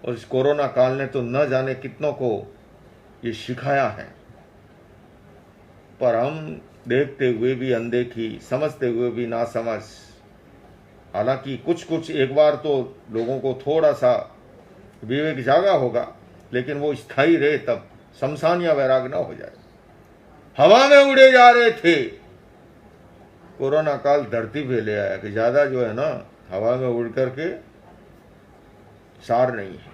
और इस कोरोना काल ने तो न जाने कितनों को ये सिखाया है, पर हम देखते हुए भी अनदेखी, समझते हुए भी नासमझ। हालांकि कुछ कुछ एक बार तो लोगों को थोड़ा सा विवेक जागा होगा, लेकिन वो स्थायी रहे, तब शमशान या वैराग न हो जाए। हवा में उड़े जा रहे थे, कोरोना काल धरती पे ले आया कि ज्यादा जो है ना हवा में उड़ करके सार नहीं है।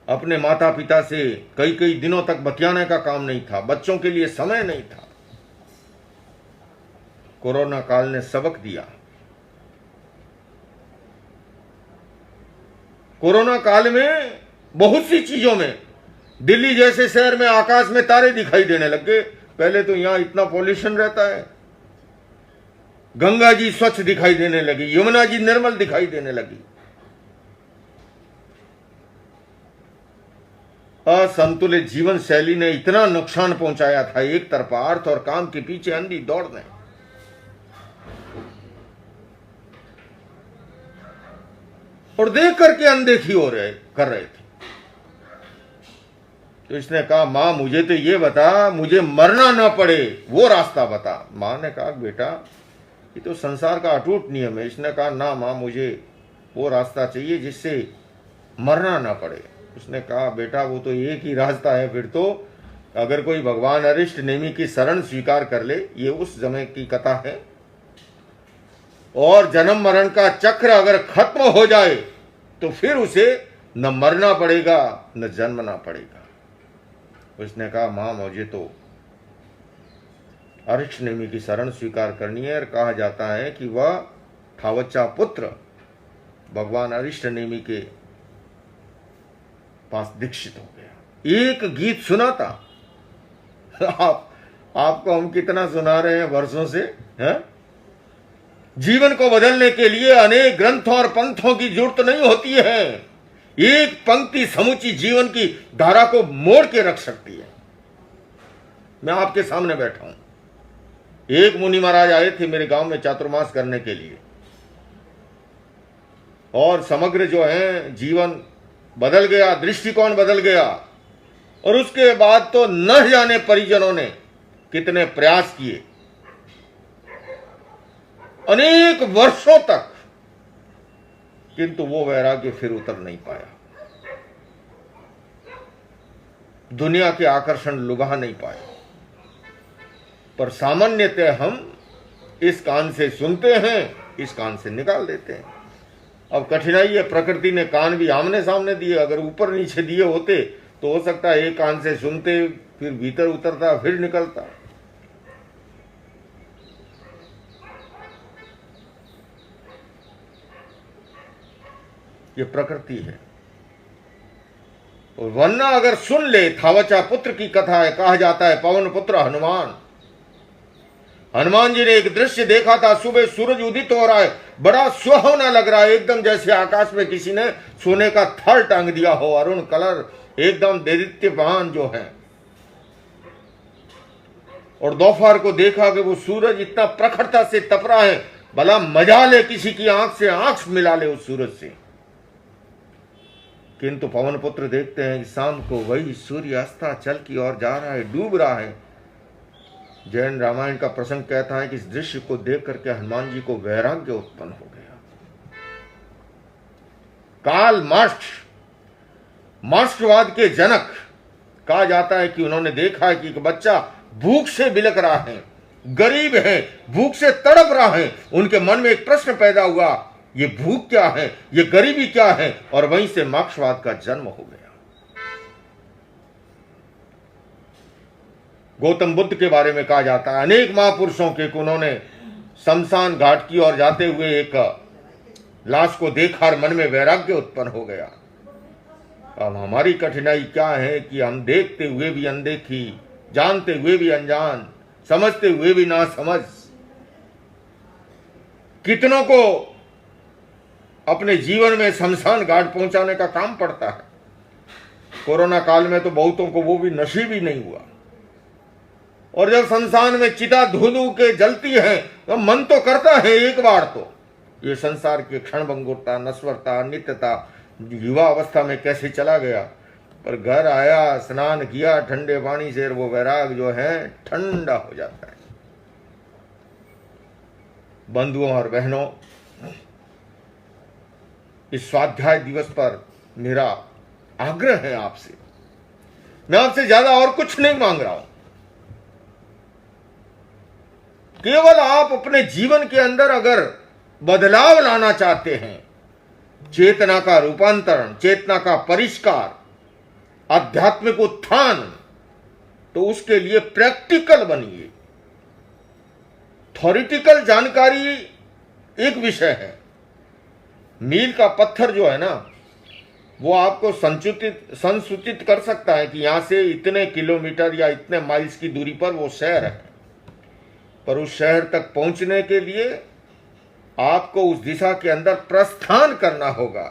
अपने माता पिता से कई कई दिनों तक बतियाने का काम नहीं था, बच्चों के लिए समय नहीं था। कोरोना काल ने सबक दिया। कोरोना काल में बहुत सी चीजों में, दिल्ली जैसे शहर में आकाश में तारे दिखाई देने लगे। पहले तो यहां इतना पॉल्यूशन रहता है। गंगा जी स्वच्छ दिखाई देने लगी, यमुना जी निर्मल दिखाई देने लगी। असंतुलित जीवन शैली ने इतना नुकसान पहुंचाया था, एक तरफा अर्थ और काम के पीछे अंधी दौड़ने, और देख करके अनदेखी कर रहे थे। तो इसने कहा, मां मुझे तो ये बता, मुझे मरना ना पड़े वो रास्ता बता। मां ने कहा, बेटा ये तो संसार का अटूट नियम है। इसने कहा, ना मां, मुझे वो रास्ता चाहिए जिससे मरना ना पड़े। उसने कहा, बेटा वो तो एक ही रास्ता है फिर तो, अगर कोई भगवान अरिष्ट नेमी की शरण स्वीकार कर ले, ये उस समय की कथा है, और जन्म मरण का चक्र अगर खत्म हो जाए तो फिर उसे न मरना पड़ेगा न जन्मना पड़ेगा। उसने कहा, मां मुझे तो अरिष्ट नेमी की शरण स्वीकार करनी है। और कहा जाता है कि वह ठावच्चा पुत्र भगवान अरिष्ट नेमी के पास दीक्षित हो गया। एक गीत सुना था। आपको हम कितना सुना रहे हैं वर्षों से, हैं? जीवन को बदलने के लिए अनेक ग्रंथों और पंथों की जरूरत नहीं होती है। एक पंक्ति समूची जीवन की धारा को मोड़ के रख सकती है। मैं आपके सामने बैठा हूं। एक मुनि महाराज आए थे मेरे गांव में चातुर्मास करने के लिए, और समग्र जो है जीवन बदल गया, दृष्टिकोण बदल गया। और उसके बाद तो न जाने परिजनों ने कितने प्रयास किए, अनेक वर्षों तक, किंतु वो वैराग्य फिर उतर नहीं पाया। दुनिया के आकर्षण लुभा नहीं पाए। पर सामान्यतः हम इस कान से सुनते हैं, इस कान से निकाल देते हैं। अब कठिनाई है, प्रकृति ने कान भी आमने सामने दिए। अगर ऊपर नीचे दिए होते तो हो सकता है एक कान से सुनते, फिर भीतर उतरता, फिर निकलता। ये प्रकृति है। और वरना अगर सुन ले, थावचा पुत्र की कथा है, कहा जाता है पवन पुत्र हनुमान, हनुमान जी ने एक दृश्य देखा था। सुबह सूरज उदित हो रहा है, बड़ा सुहावना लग रहा है, एकदम जैसे आकाश में किसी ने सोने का थल टांग दिया हो, अरुण कलर, एकदम दैदित्यमान जो है। और दोपहर को देखा कि वो सूरज इतना प्रखरता से तप रहा है, भला मजा ले किसी की आंख से आंख मिला ले उस सूरज से। किंतु पवन पुत्र देखते हैं कि शाम को वही सूर्य अस्ताचल की ओर जा रहा है, डूब रहा है। जैन रामायण का प्रसंग कहता है कि इस दृश्य को देख करके हनुमान जी को वैराग्य उत्पन्न हो गया। काल मार्क्सवाद के जनक कहा जाता है कि उन्होंने देखा है कि एक बच्चा भूख से बिलख रहा है, गरीब है, भूख से तड़प रहा है। उनके मन में एक प्रश्न पैदा हुआ, ये भूख क्या है, ये गरीबी क्या है, और वहीं से मार्क्सवाद का जन्म हो गया। गौतम बुद्ध के बारे में कहा जाता है, अनेक महापुरुषों के उन्होंने शमशान घाट की ओर जाते हुए एक लाश को देखा और मन में वैराग्य उत्पन्न हो गया। अब हमारी कठिनाई क्या है कि हम देखते हुए भी अनदेखी, जानते हुए भी अनजान, समझते हुए भी ना समझ, कितनों को अपने जीवन में शमशान घाट पहुंचाने का काम पड़ता है। कोरोना काल में तो बहुतों को वो भी नसीब ही नहीं हुआ। और जब शमशान में चिता धू के जलती है तो मन तो करता है एक बार तो ये संसार की क्षणभंगुरता, नश्वरता, नित्यता युवा अवस्था में कैसे चला गया, पर घर आया, स्नान किया ठंडे पानी से, वो वैराग जो है ठंडा हो जाता है। बंधुओं और बहनों, इस स्वाध्याय दिवस पर मेरा आग्रह है आपसे, मैं आपसे ज्यादा और कुछ नहीं मांग रहा हूं। केवल आप अपने जीवन के अंदर अगर बदलाव लाना चाहते हैं, चेतना का रूपांतरण, चेतना का परिष्कार, आध्यात्मिक उत्थान, तो उसके लिए प्रैक्टिकल बनिए। थ्योरेटिकल जानकारी एक विषय है, मील का पत्थर जो है ना, वो आपको संसूचित कर सकता है कि यहां से इतने किलोमीटर या इतने माइल्स की दूरी पर वो शहर है, पर उस शहर तक पहुंचने के लिए आपको उस दिशा के अंदर प्रस्थान करना होगा।